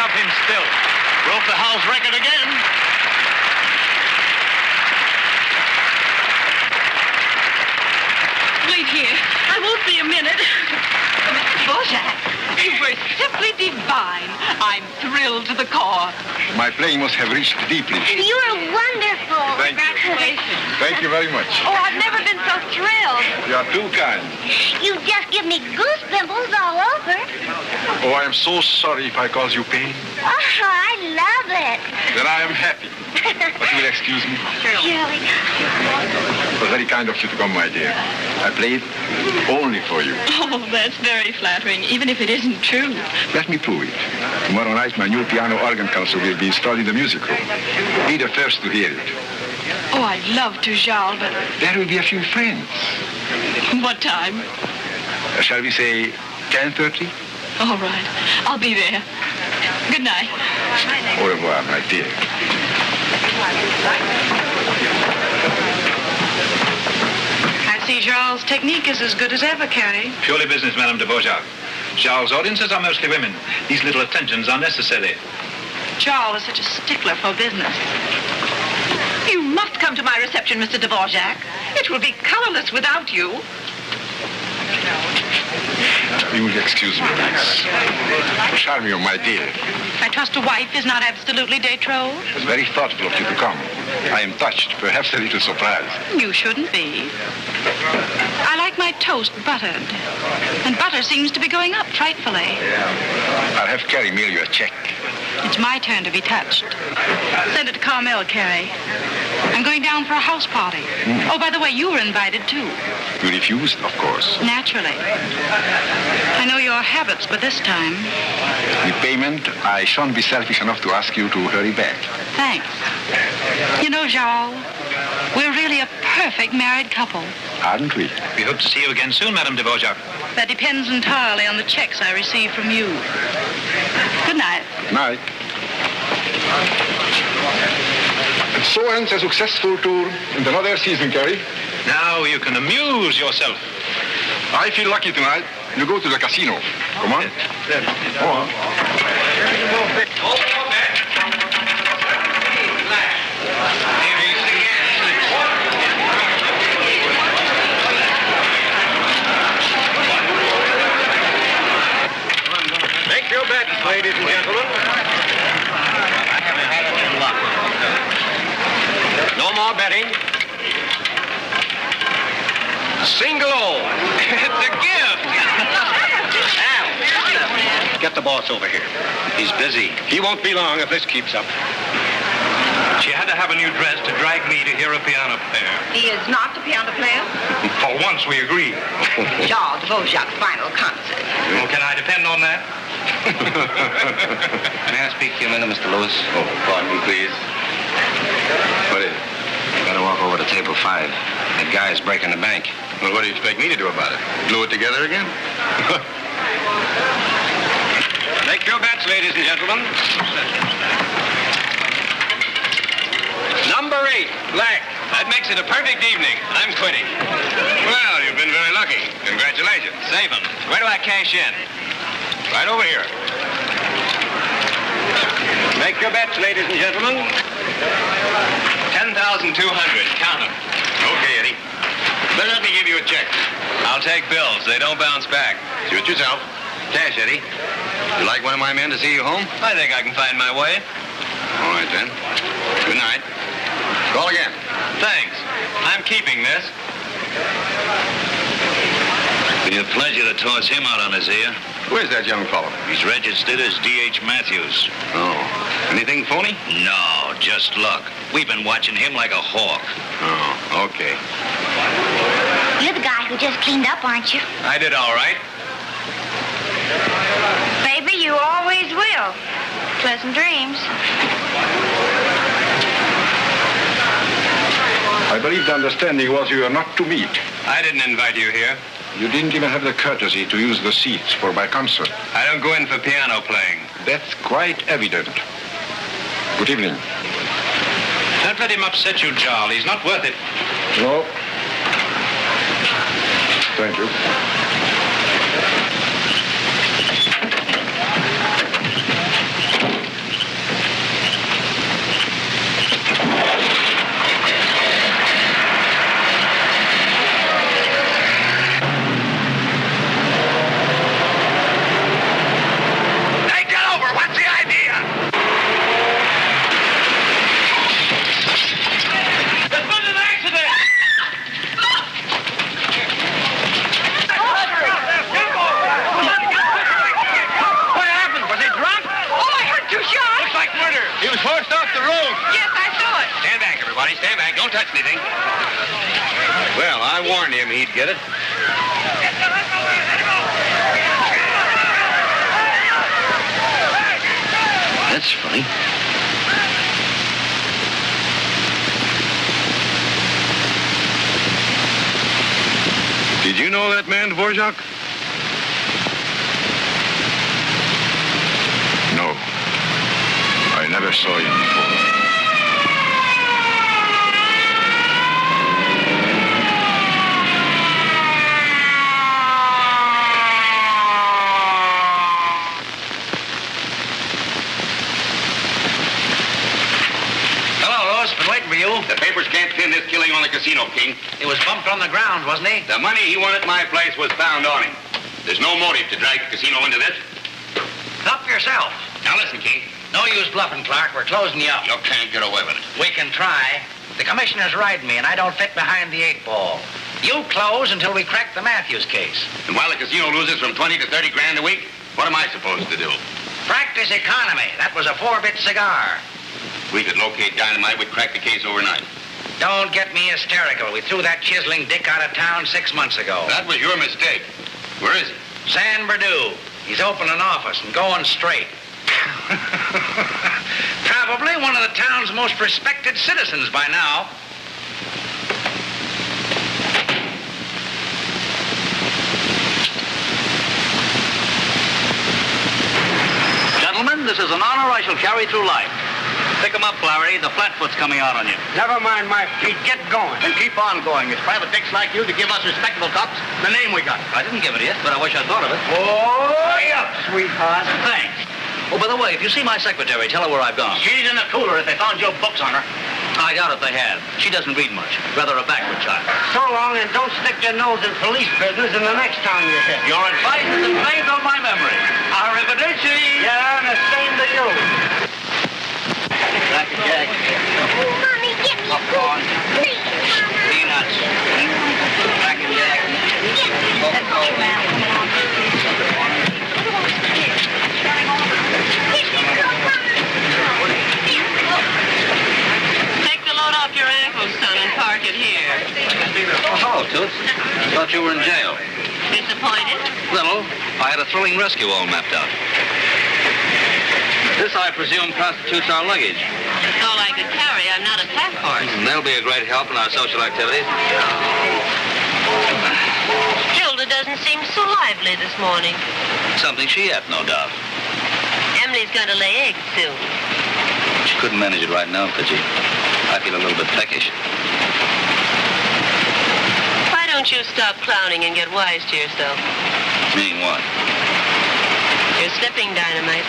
love him still. Broke the house record again. Wait here. I won't be a minute. Mr. Dvorak, you were simply divine. I'm thrilled to the core. My playing must have reached deeply. You're wonderful. Thank you. Congratulations. Thank you very much. Oh, I've never been so thrilled. You are too kind. You just give me goose pimples all over. Oh, I am so sorry if I cause you pain. Oh, I love it. Then I am happy. But you will excuse me. Hillie. It was very kind of you to come, my dear. I played only for you. Oh, that's very flattering, even if it isn't true. Let me prove it. Tomorrow night, my new piano organ console will be installed in the music room. Be the first to hear it. Oh, I'd love to, Charles, but There will be a few friends. what time? Shall we say 10:30? All right. I'll be there. Good night. Au revoir, my dear. I see Charles' technique is as good as ever, Carrie. Purely business, Madame de Beaujard. Charles' audiences are mostly women. These little attentions are necessary. Charles is such a stickler for business. You must come to my reception, Mr. Dvorak. It will be colorless without you. You will excuse me, please. Charmian, my dear. I trust a wife is not absolutely de trop. It's very thoughtful of you to come. I am touched, perhaps a little surprised. You shouldn't be. I like my toast buttered. And butter seems to be going up frightfully. I'll have Carrie mail you a check. It's my turn to be touched. Send it to Carmel, Carrie. I'm going down for a house party. Oh, by the way, you were invited, too. You refused, of course. Naturally. I know your habits, but this time... With payment, I shan't be selfish enough to ask you to hurry back. Thanks. You know, Charles, we're really a perfect married couple. Aren't we? We hope to see you again soon, Madame de Beaujard. That depends entirely on the checks I receive from you. Good night. Night. And so ends a successful tour in another season, Carrie. Now you can amuse yourself. I feel lucky tonight. You go to the casino. Come on. Go on. Make your bets, ladies and gentlemen. I haven't had any luck. No more betting. Single. It's a gift. Al, get the boss over here. He's busy. He won't be long if this keeps up. She had to have a new dress to drag me to hear a piano player. He is not the piano player. For once, we agree. Charles Dvorak's final concert. Well, can I depend on that? May I speak to you a minute, Mr. Lewis? Oh, pardon me, please. What is it? You gotta walk over to table 5. That guy is breaking the bank. Well, what do you expect me to do about it? Glue it together again? Make your bets, ladies and gentlemen. Number 8, black. That makes it a perfect evening. I'm quitting. Well, you've been very lucky. Congratulations. Save 'em. Where do I cash in? Right over here. Make your bets, ladies and gentlemen. 10,200. Count 'em. Okay, Eddie. Then let me give you a check. I'll take bills. They don't bounce back. Suit yourself. Cash, Eddie. You like one of my men to see you home? I think I can find my way. All right, then. Good night. Call again. Thanks. I'm keeping this. Be a pleasure to toss him out on his ear. Who is that young fellow? He's registered as D.H. Matthews. Oh. Anything phony? No, just luck. We've been watching him like a hawk. Oh, okay. You're the guy who just cleaned up, aren't you? I did all right. Baby, you always will. Pleasant dreams. I believe the understanding was you were not to meet. I didn't invite you here. You didn't even have the courtesy to use the seats for my concert. I don't go in for piano playing. That's quite evident. Good evening. Don't let him upset you, Jarl. He's not worth it. No. Thank you. don't touch anything. Well, I warned him he'd get it. That's funny. Did you know that man, Dvorak? No. I never saw him before. The papers can't pin this killing on the casino, King. He was bumped on the ground, wasn't he? The money he won at my place was found on him. There's no motive to drag the casino into this. Help yourself. Now listen, King. No use bluffing, Clork. We're closing you up. You can't get away with it. We can try. The commissioner's riding me, and I don't fit behind the 8-ball. You close until we crack the Matthews case. And while the casino loses from 20 to 30 grand a week, what am I supposed to do? Practice economy. That was a 4-bit cigar. We could locate Dynamite. We'd crack the case overnight. Don't get me hysterical. We threw that chiseling dick out of town 6 months ago. That was your mistake. Where is he? San Berdue. He's opened an office and going straight. Probably one of the town's most respected citizens by now. Gentlemen, this is an honor I shall carry through life. Pick 'em up, Larry. The flatfoot's coming out on you. Never mind my feet. Get going. And keep on going. It's private dicks like you to give us respectable cops the name we got. I didn't give it yet, but I wish I'd thought of it. Oh, up, sweetheart. Thanks. Oh, by the way, if you see my secretary, tell her where I've gone. She's in the cooler if they found your books on her. I doubt if they have. She doesn't read much. Rather a backward child. So long, and don't stick your nose in police business in the next town you hit. Your advice is engraved on my memory. Arrivederci. Yeah, and the same to you. Cracker Jack. Mommy, get me Popcorn. Please, Mama. Peanuts. Cracker Jack. Take the load off your ankles, son, and park it here. Oh, hello, Toots. Thought you were in jail. Disappointed? Little. I had a thrilling rescue all mapped out. This, I presume, constitutes our luggage. That's all I could carry. I'm not a pack horse. They'll be a great help in our social activities. Hilda doesn't seem so lively this morning. Something she ate, no doubt. Emily's going to lay eggs soon. She couldn't manage it right now, could she? I feel a little bit peckish. Why don't you stop clowning and get wise to yourself? Meaning what? You're slipping, Dynamite.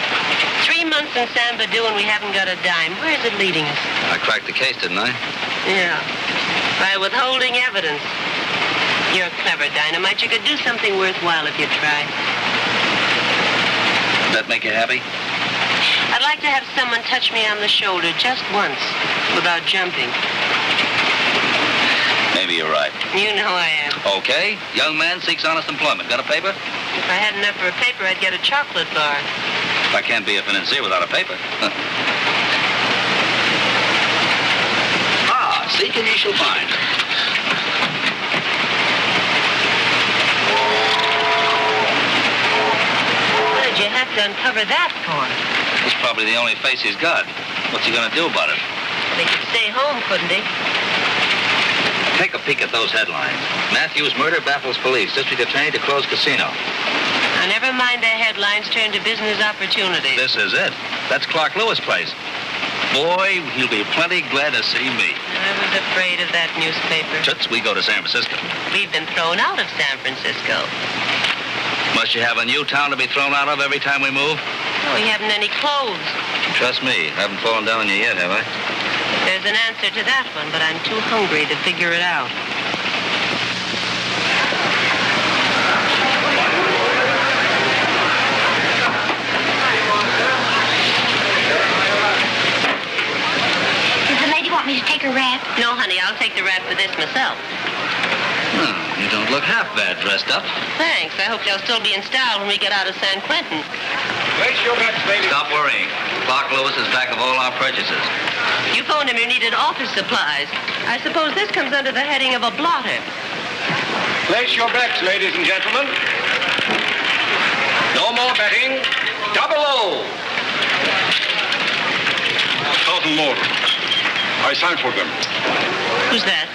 3 months in San Berdue and we haven't got a dime. Where is it leading us? I cracked the case, didn't I? Yeah. By withholding evidence. You're clever, Dynamite. You could do something worthwhile if you try. Would that make you happy? I'd like to have someone touch me on the shoulder just once, without jumping. Maybe you're right. You know I am. Okay. Young man seeks honest employment. Got a paper? If I had enough for a paper, I'd get a chocolate bar. I can't be a financier without a paper. Seek and ye shall find. What did you have to uncover that for? It's probably the only face he's got. What's he gonna do about it? They could stay home, couldn't they? Take a peek at those headlines. Matthews murder baffles police. District attorney to close casino. Now, never mind the headlines. Turn to business opportunities. This is it. That's Clark Lewis' place. Boy, he'll be plenty glad to see me. I was afraid of that newspaper. Toots, we go to San Francisco. We've been thrown out of San Francisco. Must you have a new town to be thrown out of every time we move? Oh, we haven't any clothes. Trust me, I haven't fallen down on you yet, have I? There's an answer to that one, but I'm too hungry to figure it out. Does the lady want me to take her wrap? No, honey, I'll take the wrap for this myself. You don't look half bad dressed up. Thanks. I hope they'll still be in style when we get out of San Quentin. Wait, you got ladies. Stop worrying. Clark Lewis is back of all our purchases. You phoned him you needed office supplies. I suppose this comes under the heading of a blotter. Place your bets, ladies and gentlemen. No more betting. Double O. 1,000 more. I signed for them. Who's that?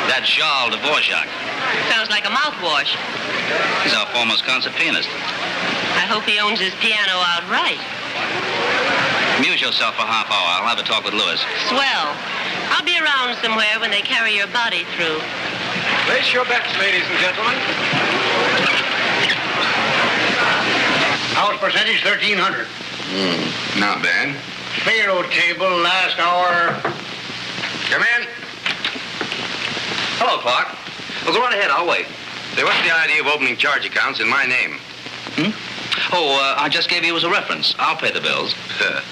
That's Charles Dvorak. Sounds like a mouthwash. He's our foremost concert pianist. I hope he owns his piano outright. Amuse yourself for a half hour. I'll have a talk with Lewis. Swell. I'll be around somewhere when they carry your body through. Place your bets, ladies and gentlemen. House percentage 1,300. Not bad. Faro table last hour. Come in. Hello, Clark. Well, go on ahead. I'll wait. Say, what's the idea of opening charge accounts in my name? I just gave you as a reference. I'll pay the bills.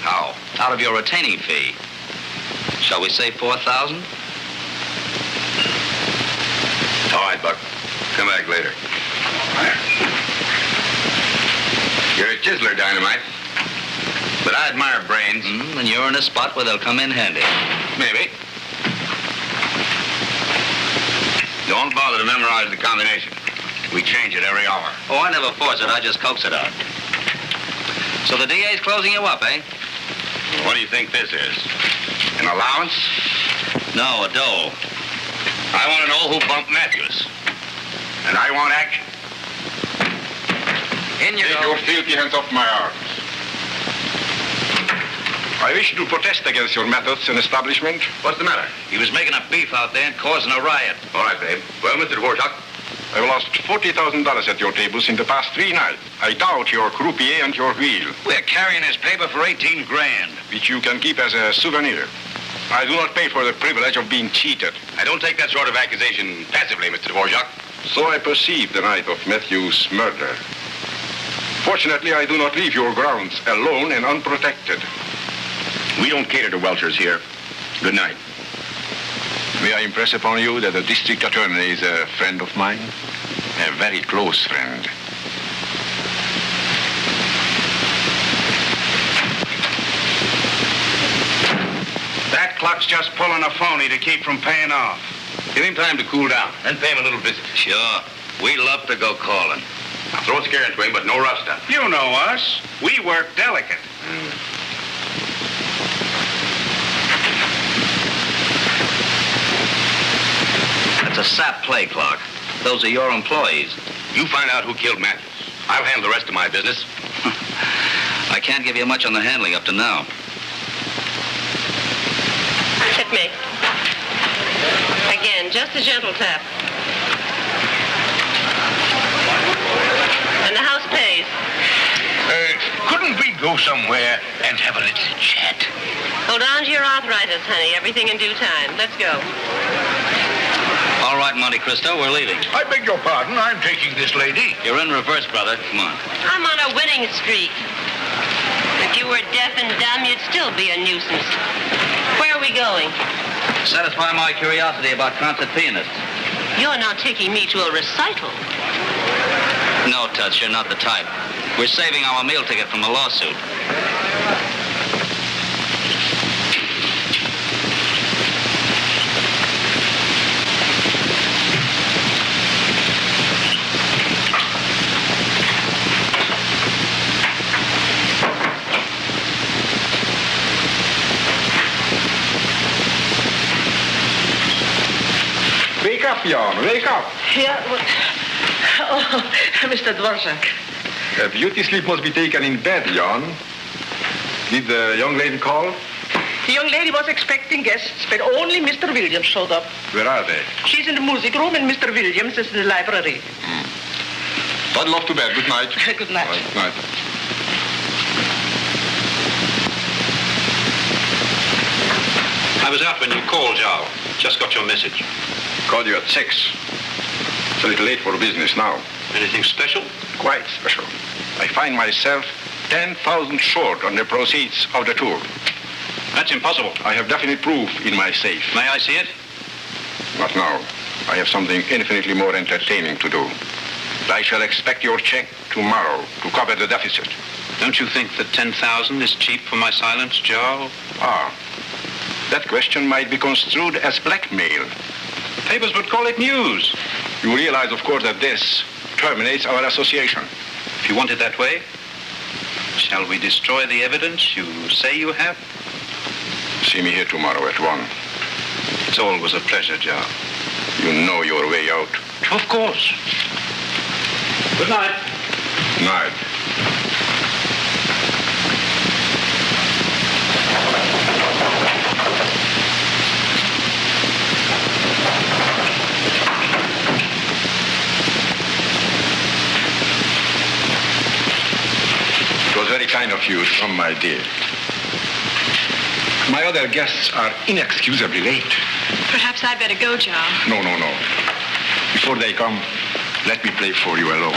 How? Out of your retaining fee. Shall we say 4,000? All right, Buck. Come back later. You're a chiseler, Dynamite. But I admire brains. And you're in a spot where they'll come in handy. Maybe. Don't bother to memorize the combination. We change it every hour. Oh, I never force it. I just coax it out. So the DA's closing you up, eh? What do you think this is? An allowance? No, a dole. I want to know who bumped Matthews. And I want action. In you Take go. your filthy hands off my arms. I wish to protest against your methods and establishment. What's the matter? He was making a beef out there and causing a riot. All right, babe. Well, Mr. Dvorak, I've lost $40,000 at your tables in the past 3 nights. I doubt your croupier and your wheel, we're carrying his paper for 18 grand. which you can keep as a souvenir. I do not pay for the privilege of being cheated. I don't take that sort of accusation passively, Mr. Dvorak. So I perceived the night of Matthew's murder. Fortunately, I do not leave your grounds alone and unprotected. We don't cater to welchers here. Good night. May I impress upon you that the district attorney is a friend of mine? A very close friend. That clock's just pulling a phony to keep from paying off. Give him time to cool down, then pay him a little visit. Sure. We love to go calling. Now throw a scare into him, but no rough stuff. You know us. We work delicate. That's a sap play, Clark. Those are your employees. You find out who killed Matthews. I'll handle the rest of my business. I can't give you much on the handling up to now. Checkmate. Again, just a gentle tap. And the house pays. Couldn't we go somewhere and have a little chat? Hold on to your arthritis, honey. Everything in due time. Let's go. All right, Monte Cristo, we're leaving. I beg your pardon. I'm taking this lady. You're in reverse, brother. Come on. I'm on a winning streak. If you were deaf and dumb, you'd still be a nuisance. Where are we going? Satisfy my curiosity about concert pianists. You're not taking me to a recital. No, Toots, you're not the type. We're saving our meal ticket from a lawsuit. Wake up, Jan. Wake up. Yeah, well, oh, Mr. Dvorak. A beauty sleep must be taken in bed, Jan. Did the young lady call? The young lady was expecting guests, but only Mr. Williams showed up. Where are they? She's in the music room and Mr. Williams is in the library. Toddle off to bed. Good night. Good night. Good night. I was out when you called, Joe. Just got your message. Called you at 6. It's a little late for business now. Anything special? Quite special. I find myself 10,000 short on the proceeds of the tour. That's impossible. I have definite proof in my safe. May I see it? Not now. I have something infinitely more entertaining to do. I shall expect your check tomorrow to cover the deficit. Don't you think that 10,000 is cheap for my silence, Joe? Ah, that question might be construed as blackmail. The papers would call it news. You realize, of course, that this terminates our association. If you want it that way, shall we destroy the evidence you say you have? See me here tomorrow at 1. It's always a pleasure, Joe. You know your way out. Of course. Good night. Night. It was very kind of you to come, my dear. My other guests are inexcusably late. Perhaps I'd better go, Joe. No. Before they come, let me play for you alone.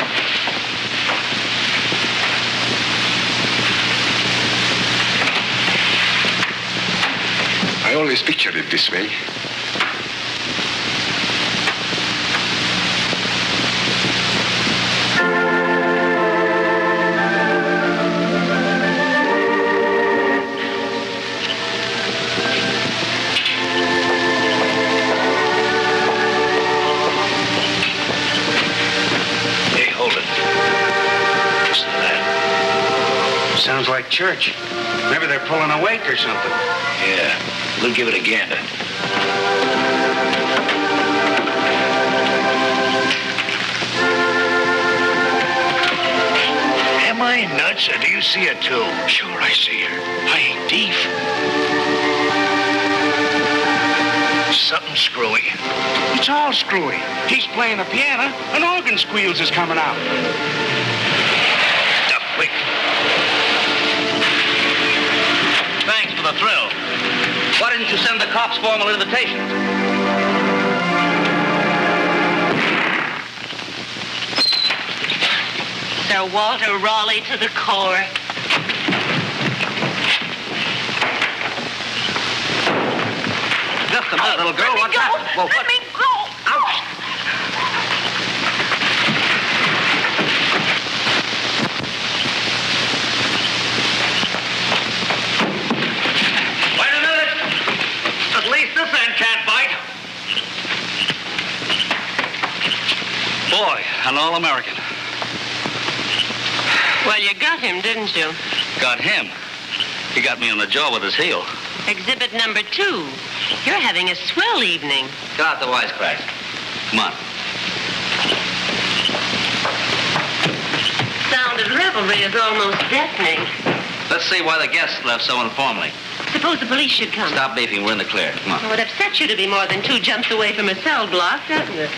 I always pictured it this way. Sounds like church. Maybe they're pulling a wake or something. Yeah, we'll give it a gander. Am I nuts, or do you see her too? Sure, I see her. I ain't deaf. Something screwy. It's all screwy. He's playing the piano, and organ squeals is coming out. Duck quick. Thanks for the thrill. Why didn't you send the cops formal invitation? Sir Walter Raleigh to the core. Just a minute, little girl. Let me go. Let me go. Ouch! Wait a minute. At least this end can't bite. Boy, an all-American. Well, you got him, didn't you? Got him. He got me on the jaw with his heel. Exhibit number 2. You're having a swell evening. Cut out the wisecracks. Come on. Sound of revelry is almost deafening. Let's see why the guests left so informally. Suppose the police should come. Stop beefing. We're in the clear. Come on. Well, it upsets you to be more than 2 jumps away from a cell block, doesn't it?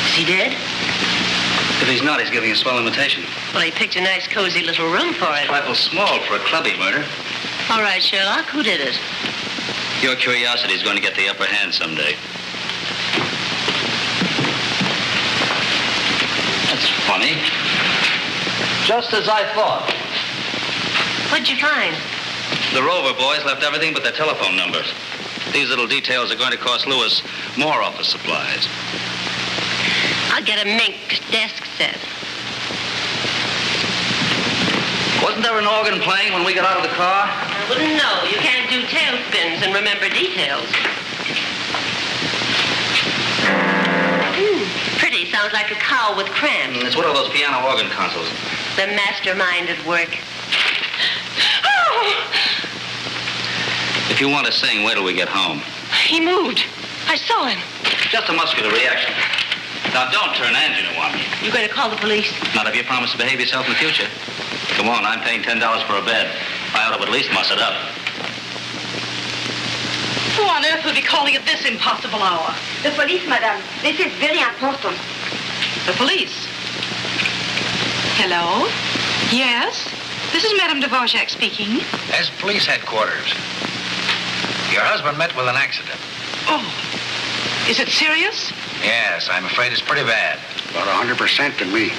Is he dead? If he's not, he's giving a swell invitation. Well, he picked a nice, cozy little room for it. Trifle small for a clubby murder. All right, Sherlock, who did it? Your curiosity is going to get the upper hand someday. That's funny. Just as I thought. What'd you find? The Rover boys left everything but their telephone numbers. These little details are going to cost Lewis more office supplies. I'll get a mink desk set. Wasn't there an organ playing when we got out of the car? I wouldn't know. You can't do tailspins and remember details. Pretty. Sounds like a cow with cramps. It's one of those piano organ consoles. The mastermind at work. If you want to sing, wait till we get home. He moved. I saw him. Just a muscular reaction. Now, don't turn angina on me. You going to call the police? Not if you promise to behave yourself in the future. Come on, I'm paying $10 for a bed. I ought to at least muss it up. Who on earth would be calling at this impossible hour? The police, madame. This is very important. The police. Hello? Yes? This is Madame Dvorak speaking. As police headquarters. Your husband met with an accident. Oh. Is it serious? Yes, I'm afraid it's pretty bad. About 100% to me.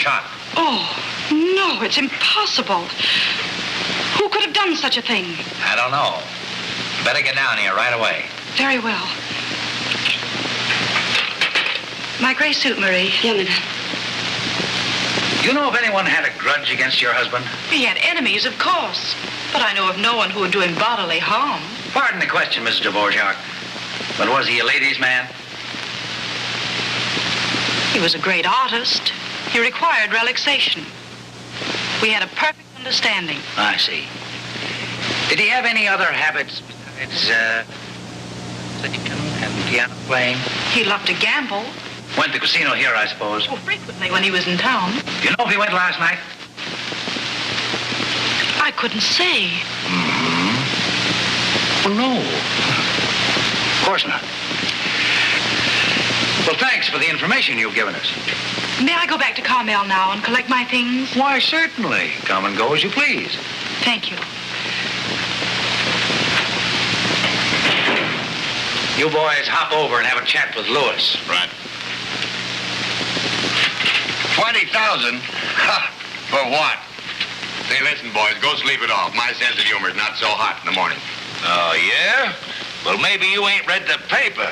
shot. Oh, no, it's impossible. Who could have done such a thing? I don't know. Better get down here right away. Very well. My gray suit, Marie. Young man. You know if anyone had a grudge against your husband? He had enemies, of course. But I know of no one who would do him bodily harm. Pardon the question, Mrs. Dvorak. But was he a ladies' man? He was a great artist. He required relaxation. We had a perfect understanding. I see. Did he have any other habits besides singing and piano playing? He loved to gamble. Went to the casino here, I suppose. Oh, frequently when he was in town. You know if he went last night? I couldn't say. Well, no. Of course not. Well, thanks for the information you've given us. May I go back to Carmel now and collect my things? Why, certainly. Come and go as you please. Thank you. You boys hop over and have a chat with Lewis. Right. 20,000? For what? Say, listen, boys, go sleep it off. My sense of humor is not so hot in the morning. Oh, yeah? Well, maybe you ain't read the paper.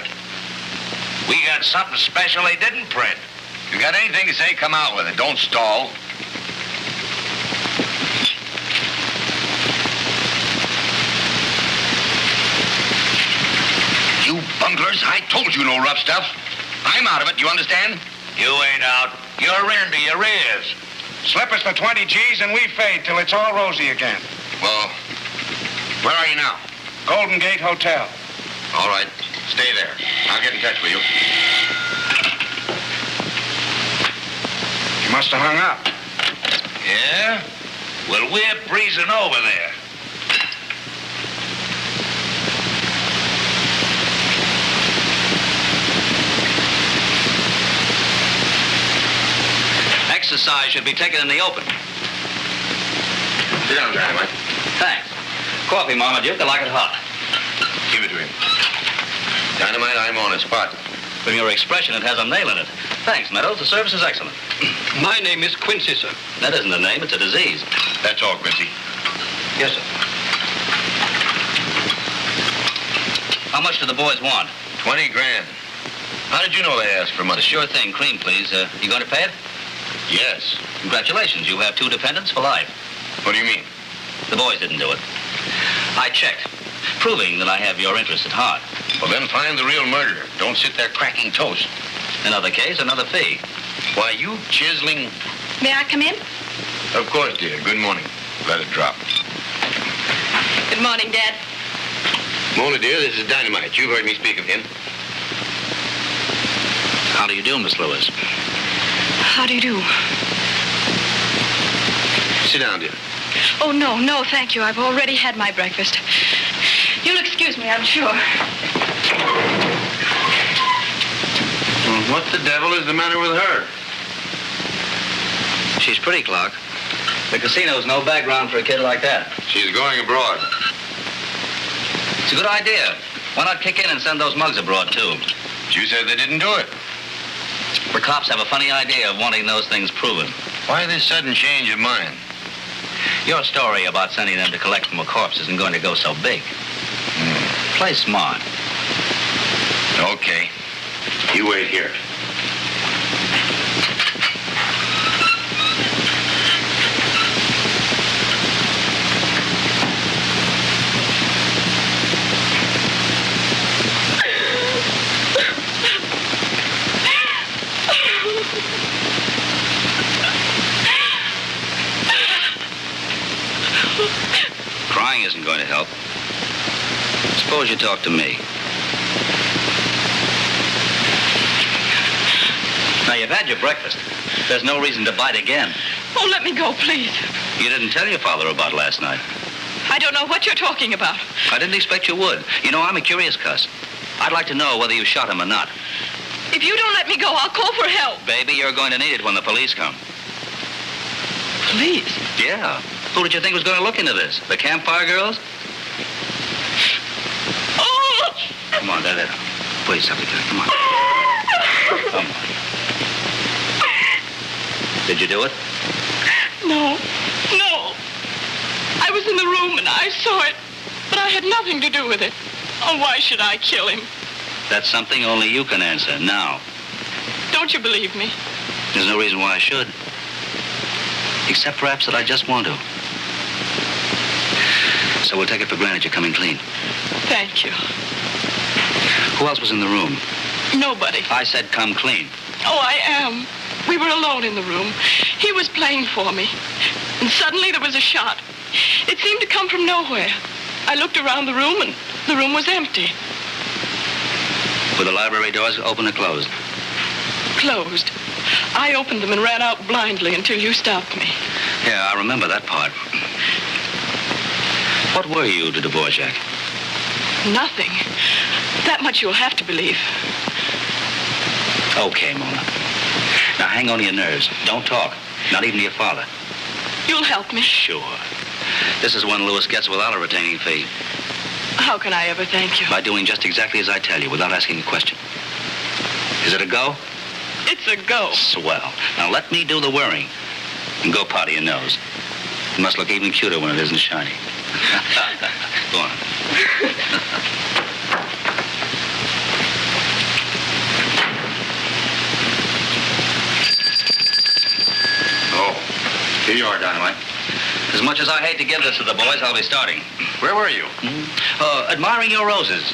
We got something special they didn't print. You got anything to say, come out with it. Don't stall. You bunglers, I told you no rough stuff. I'm out of it, you understand? You ain't out. You're into your ears. Slip us the 20 G's and we fade till it's all rosy again. Well, where are you now? Golden Gate Hotel. All right, stay there. I'll get in touch with you. You must have hung up. Yeah? Well, we're breezing over there. Exercise should be taken in the open. Sit down, Dynamite. Thanks. Coffee, Mama Duke. I like it hot. Give it to him. Dynamite, I'm on the spot. From your expression, it has a nail in it. Thanks, Meadows. The service is excellent. My name is Quincy, sir. That isn't a name. It's a disease. That's all, Quincy. Yes, sir. How much do the boys want? 20 grand. How did you know they asked for money? Sure thing. Cream, please. You going to pay it? Yes. Congratulations. You have 2 dependents for life. What do you mean? The boys didn't do it. I checked, proving that I have your interest at heart. Well, then find the real murderer. Don't sit there cracking toast. Another case, another fee. Why, you chiseling... May I come in? Of course, dear. Good morning. Let it drop. Good morning, Dad. Mona, dear, this is Dynamite. You've heard me speak of him. How do you do, Miss Lewis? How do you do? Sit down, dear. Oh, no, thank you. I've already had my breakfast. You'll excuse me, I'm sure. Well, what the devil is the matter with her? She's pretty, Clork. The casino's no background for a kid like that. She's going abroad. It's a good idea. Why not kick in and send those mugs abroad, too? You said they didn't do it. The cops have a funny idea of wanting those things proven. Why this sudden change of mind? Your story about sending them to collect from a corpse isn't going to go so big. Play smart. Okay. You wait here. Crying isn't going to help. Suppose you talk to me. Now, you've had your breakfast. There's no reason to bite again. Oh, let me go, please. You didn't tell your father about last night. I don't know what you're talking about. I didn't expect you would. You know, I'm a curious cuss. I'd like to know whether you shot him or not. If you don't let me go, I'll call for help. Baby, you're going to need it when the police come. Police? Yeah. Who did you think was going to look into this? The campfire girls? Oh! Come on, there. Please, something. Come on. Come on. Did you do it? No. I was in the room and I saw it, but I had nothing to do with it. Oh, why should I kill him? That's something only you can answer now. Don't you believe me? There's no reason why I should. Except perhaps that I just want to. So we'll take it for granted you're coming clean. Thank you. Who else was in the room? Nobody. I said come clean. Oh, I am. We were alone in the room. He was playing for me. And suddenly there was a shot. It seemed to come from nowhere. I looked around the room and the room was empty. Were the library doors open or closed? Closed. I opened them and ran out blindly until you stopped me. Yeah, I remember that part. What were you to Dvorak? Nothing. That much you'll have to believe. Okay, Mona. Now hang on to your nerves. Don't talk. Not even to your father. You'll help me? Sure. This is one Lewis gets without a retaining fee. How can I ever thank you? By doing just exactly as I tell you, without asking a question. Is it a go? It's a go. Swell. Now let me do the worrying. And go powder your nose. It must look even cuter when it isn't shiny. Go on. Oh, here you are, Dynamite. As much as I hate to give this to the boys, I'll be starting. Where were you? Admiring your roses.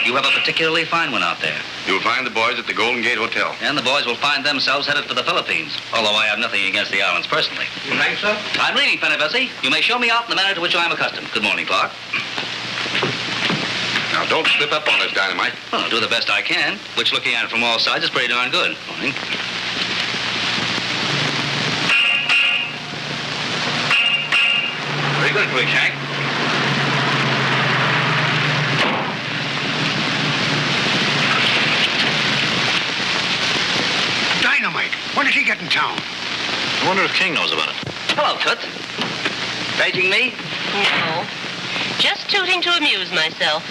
You have a particularly fine one out there. You'll find the boys at the Golden Gate Hotel. And the boys will find themselves headed for the Philippines. Although I have nothing against the islands personally. You think so? I'm leaving, Penny. You may show me out in the manner to which I am accustomed. Good morning, Clork. Now, don't slip up on us, Dynamite. Well, I'll do the best I can, which, looking at it from all sides, is pretty darn good. Morning. Very good, Cruikshank. Dynamite. When did he get in town? I wonder if King knows about it. Hello, Toots. Paging me? No. Just tooting to amuse myself.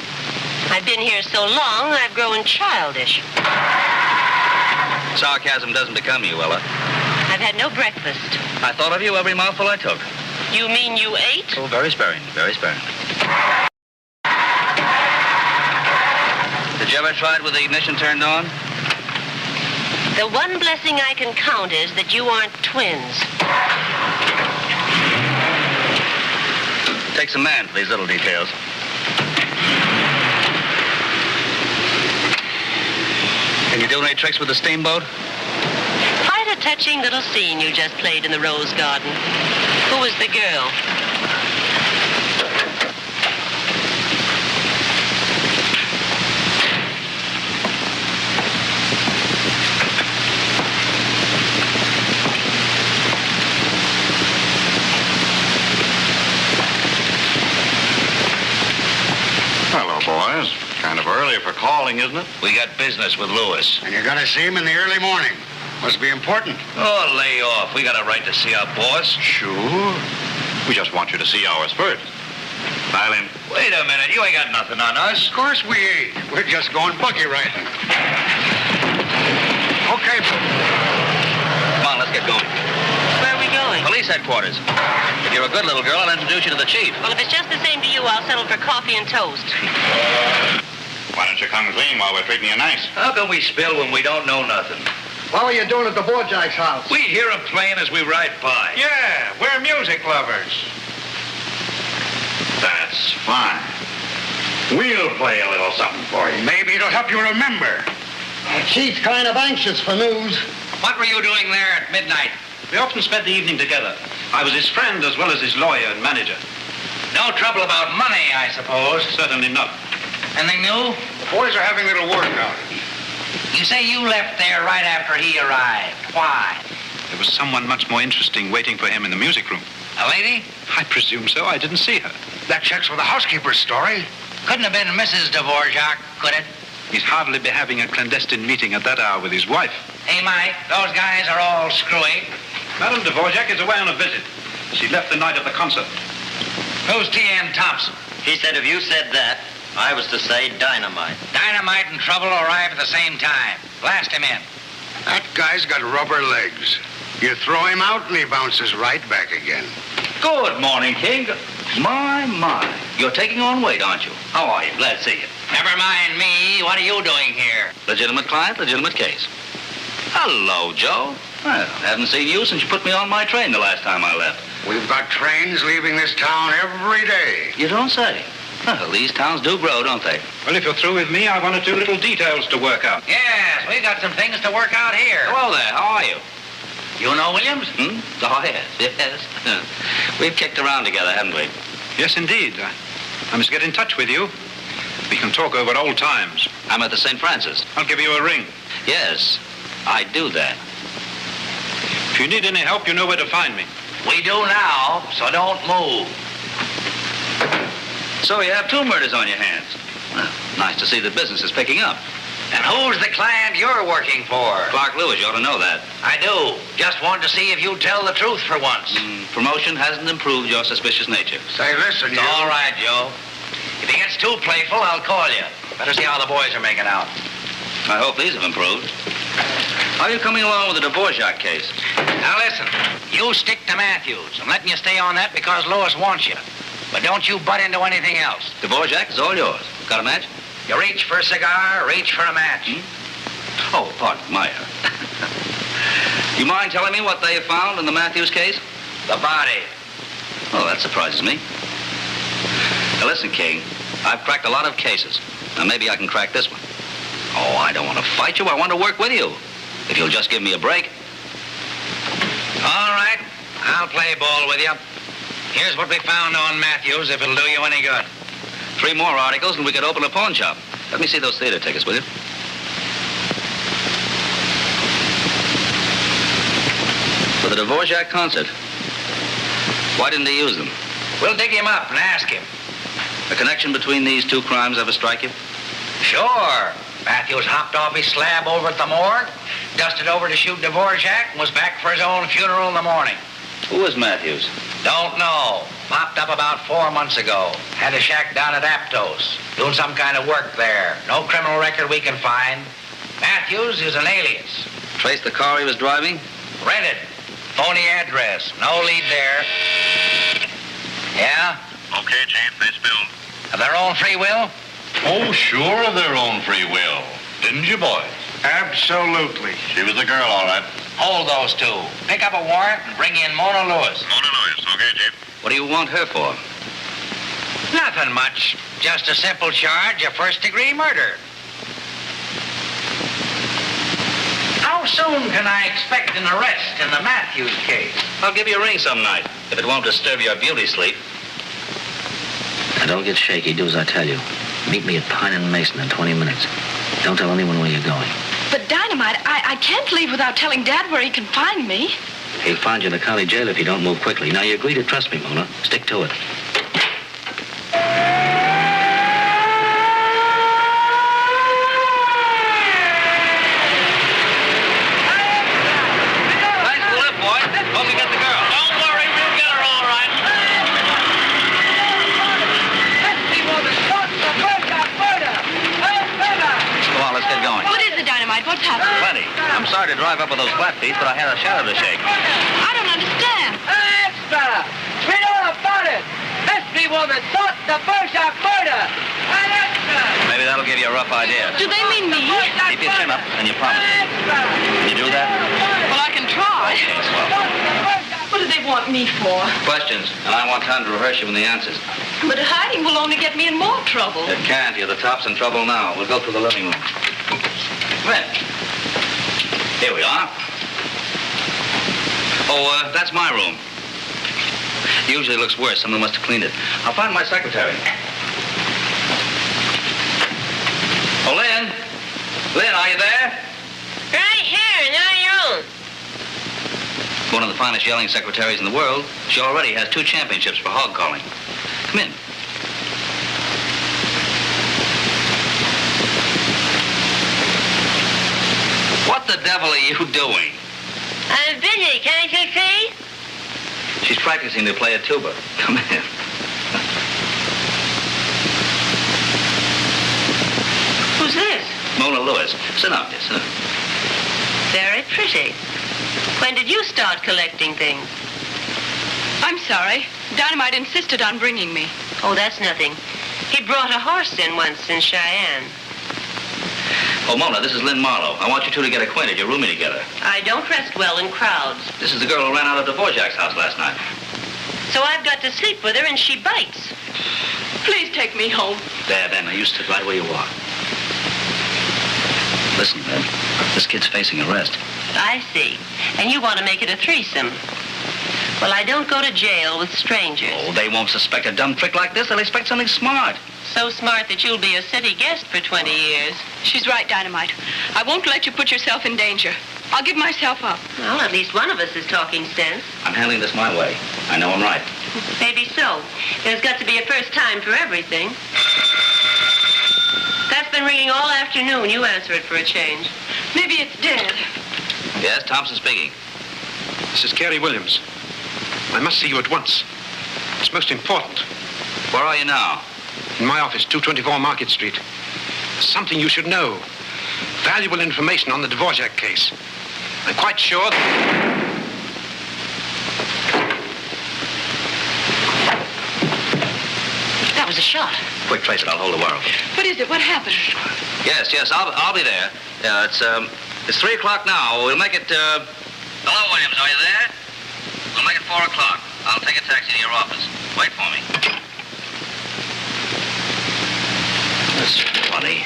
I've been here so long, I've grown childish. Sarcasm doesn't become you, Ella. I've had no breakfast. I thought of you every mouthful I took. You mean you ate? Oh, very sparingly, very sparingly. Did you ever try it with the ignition turned on? The one blessing I can count is that you aren't twins. Takes a man for these little details. Can you do any tricks with the steamboat? Quite a touching little scene you just played in the Rose Garden. Who was the girl? Hello, boys. Kind of early for calling, isn't it? We got business with Lewis. And you're gonna see him in the early morning. Must be important. Oh, lay off. We got a right to see our boss. Sure. We just want you to see ours first. Alan, wait a minute. You ain't got nothing on us. Of course we ain't. We're just going buggy riding. Okay. Come on, let's get going. Where are we going? Police headquarters. If you're a good little girl, I'll introduce you to the chief. Well, if it's just the same to you, I'll settle for coffee and toast. Why don't you come clean while we're treating you nice? How can we spill when we don't know nothing? What were you doing at the Dvorak's house? We hear him playing as we ride by. Yeah, we're music lovers. That's fine. We'll play a little something for you. Maybe it'll help you remember. The chief's kind of anxious for news. What were you doing there at midnight? We often spent the evening together. I was his friend as well as his lawyer and manager. No trouble about money, I suppose. Certainly not. Anything new? The boys are having a little word about it. You say you left there right after he arrived. Why? There was someone much more interesting waiting for him in the music room. A lady? I presume so. I didn't see her. That checks with the housekeeper's story. Couldn't have been Mrs. Dvorak, could it? He'd hardly be having a clandestine meeting at that hour with his wife. Hey, Mike, those guys are all screwy. Madame Dvorak is away on a visit. She left the night of the concert. Who's T.N. Thompson? He said if you said that, I was to say Dynamite. Dynamite and Trouble arrive at the same time. Blast him in. That guy's got rubber legs. You throw him out and he bounces right back again. Good morning, King. My. You're taking on weight, aren't you? How are you? Glad to see you. Never mind me. What are you doing here? Legitimate client, legitimate case. Hello, Joe. Well, haven't seen you since you put me on my train the last time I left. We've got trains leaving this town every day. You don't say. Well, these towns do grow, don't they? Well, if you're through with me, I have 1 or 2 little details to work out. Yes, we've got some things to work out here. Hello there. How are you? You know Williams? Oh, yes. We've kicked around together, haven't we? Yes, indeed. I must get in touch with you. We can talk over old times. I'm at the St. Francis. I'll give you a ring. Yes, I do that. If you need any help, you know where to find me. We do now, so don't move. So you have 2 murders on your hands. Well, nice to see the business is picking up. And who's the client you're working for? Clark Lewis, you ought to know that. I do. Just wanted to see if you'd tell the truth for once. Promotion hasn't improved your suspicious nature. Say, listen, It's all right, Joe. If he gets too playful, I'll call you. Better see how the boys are making out. I hope these have improved. How are you coming along with the Dvorak case? Now listen, you stick to Matthews. I'm letting you stay on that because Lewis wants you. But don't you butt into anything else. Dvorak is all yours. Got a match? You reach for a cigar, reach for a match. Oh, pardon my error. You mind telling me what they have found in the Matthews case? The body. Oh, that surprises me. Now listen, King, I've cracked a lot of cases. Now maybe I can crack this one. Oh, I don't want to fight you. I want to work with you. If you'll just give me a break. All right, I'll play ball with you. Here's what we found on Matthews, if it'll do you any good. 3 more articles and we could open a pawn shop. Let me see those theater tickets, will you? For the Dvorak concert. Why didn't they use them? We'll dig him up and ask him. A connection between these 2 crimes ever strike you? Sure. Matthews hopped off his slab over at the morgue, dusted over to shoot Dvorak, and was back for his own funeral in the morning. Who is Matthews? Don't know. Popped up about 4 months ago. Had a shack down at Aptos. Doing some kind of work there. No criminal record we can find. Matthews is an alias. Trace the car he was driving? Rented. Phony address. No lead there. Yeah? Okay, Chief. They spilled. Of their own free will? Oh, sure, of their own free will. Didn't you, boys? Absolutely. She was the girl, all right. Hold those 2. Pick up a warrant and bring in Mona Lewis. Mona Lewis. Okay, Chief. What do you want her for? Nothing much. Just a simple charge of first-degree murder. How soon can I expect an arrest in the Matthews case? I'll give you a ring some night, if it won't disturb your beauty sleep. Now, don't get shaky. Do as I tell you. Meet me at Pine and Mason in 20 minutes. Don't tell anyone where you're going. But Dynamite, I can't leave without telling Dad where he can find me. He'll find you in the county jail if you don't move quickly. Now, you agree to trust me, Mona. Stick to it. Thanks for the lift, boy. Hope you get the girl. Don't worry, we'll get her all right. Come on, let's get going. What is it, Dynamite? What's happened? Plenty. I'm sorry to drive up with those flat feet, but I had a shadow to shake. I don't understand. Extra! We know about it! Mystery woman sought the Dvorak murder! An extra! Maybe that'll give you a rough idea. Do they mean me? Keep your chin up, and you promise. Can you do that? Well, I can try. Okay, swell. What do they want me for? Questions, and I want time to rehearse you in the answers. But hiding will only get me in more trouble. It can't. You're the top's in trouble now. We'll go through the living room. Come in. Here we are. Oh, that's my room. Usually looks worse. Someone must have cleaned it. I'll find my secretary. Oh, Lynn. Lynn, are you there? Right here, in your room. One of the finest yelling secretaries in the world. She already has 2 championships for hog calling. Come in. What the devil are you doing? I'm busy, can't you see? She's practicing to play a tuba. Come in. Who's this? Mona Lewis. Sit down, dear. Sit down. There pretty. When did you start collecting things? I'm sorry. Dynamite insisted on bringing me. Oh, that's nothing. He brought a horse in once in Cheyenne. Oh, Mona, this is Lynn Marlowe. I want you two to get acquainted. You're rooming together. I don't rest well in crowds. This is the girl who ran out of Dvorak's house last night. So I've got to sleep with her and she bites. Please take me home. There, now you sit right where you are. Listen, Ben, this kid's facing arrest. I see. And you want to make it a threesome. Well, I don't go to jail with strangers. Oh, they won't suspect a dumb trick like this. They'll expect something smart. So smart that you'll be a city guest for 20 years. She's right, Dynamite. I won't let you put yourself in danger. I'll give myself up. Well, at least one of us is talking sense. I'm handling this my way. I know I'm right. Maybe so. There's got to be a first time for everything. That's been ringing all afternoon. You answer it for a change. Maybe it's dead. Yes, Thompson speaking. This is Gary Williams. I must see you at once. It's most important. Where are you now? In my office, 224 Market Street. There's something you should know. Valuable information on the Dvorak case. I'm quite sure That was a shot. Quick, trace it. I'll hold the wire open. What is it? What happened? Yes, I'll be there. It's 3 o'clock now. We'll make it, Hello, Williams, are you there? We'll make it 4 o'clock. I'll take a taxi to your office. Wait for me. That's funny.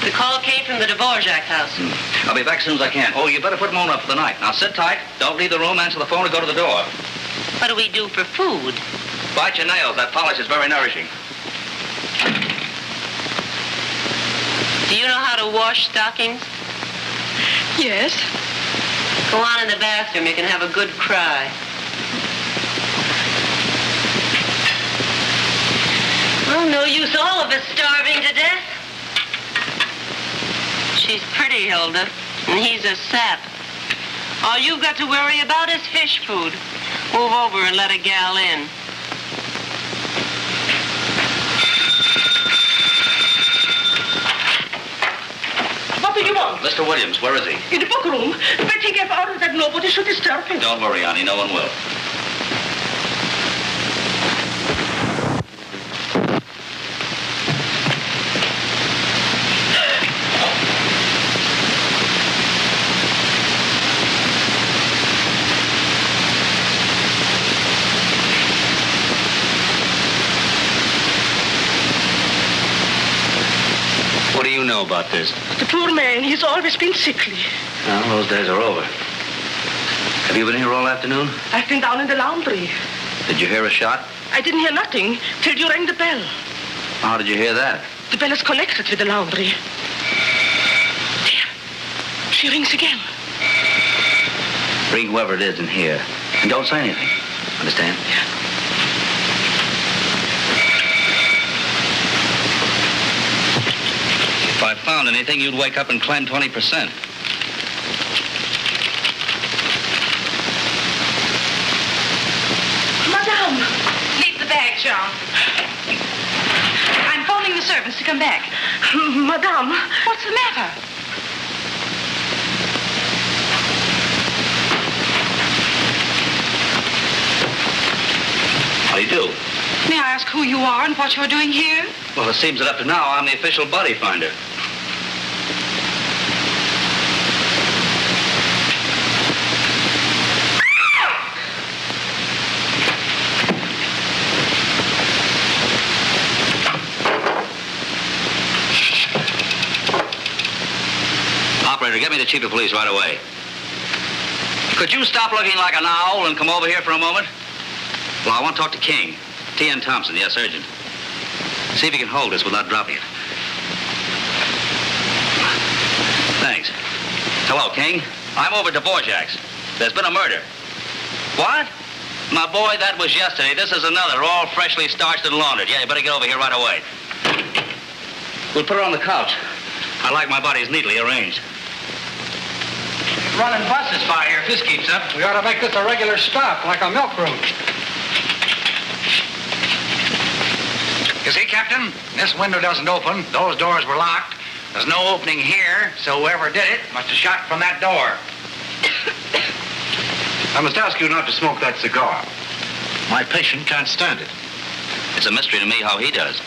The call came from the Dvorak house. I'll be back as soon as I can. Oh, you better put Mona up for the night. Now, sit tight. Don't leave the room. Answer the phone or go to the door. What do we do for food? Bite your nails. That polish is very nourishing. Do you know how to wash stockings? Yes. Go on in the bathroom. You can have a good cry. Oh, no use all of us starving to death. She's pretty, Hilda, and he's a sap. All you've got to worry about is fish food. Move over and let a gal in. What do you want? Mr. Williams, where is he? In the book room. But he gave orders that nobody should disturb him. Don't worry, Annie. No one will. What do you know about this? The poor man, he's always been sickly. Well, those days are over. Have you been here all afternoon? I've been down in the laundry. Did you hear a shot? I didn't hear nothing till you rang the bell. How did you hear that? The bell is connected with the laundry. There. She rings again. Bring whoever it is in here. And don't say anything. Understand? Yeah. If I found anything, you'd wake up and claim 20%. Madame! Leave the bag, John. I'm phoning the servants to come back. Madame! What's the matter? How do you do? May I ask who you are and what you're doing here? Well, it seems that up to now, I'm the official body finder. Operator, get me the chief of police right away. Could you stop looking like an owl and come over here for a moment? Well, I want to talk to King. T.N. Thompson, yes, urgent. See if you can hold this without dropping it. Thanks. Hello, King. I'm over at Dvorak's. There's been a murder. What? My boy, that was yesterday. This is another, all freshly starched and laundered. Yeah, you better get over here right away. We'll put her on the couch. I like my bodies neatly arranged. Running buses by here if this keeps up. We ought to make this a regular stop, like a milk room. You see, Captain, this window doesn't open. Those doors were locked. There's no opening here, so whoever did it must have shot from that door. I must ask you not to smoke that cigar. My patient can't stand it. It's a mystery to me how he does.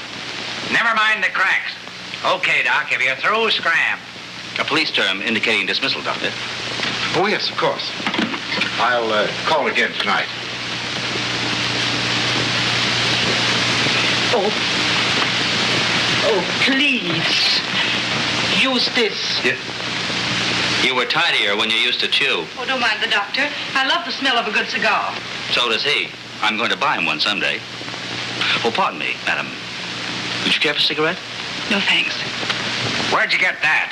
Never mind the cracks. Okay, Doc, if you're through, scram. A police term indicating dismissal, Doctor. Oh, yes, of course. I'll call again tonight. Oh, please. Use this. Yeah. You were tidier when you used to chew. Oh, don't mind the doctor. I love the smell of a good cigar. So does he. I'm going to buy him one someday. Oh, pardon me, madam. Would you care for a cigarette? No, thanks. Where'd you get that?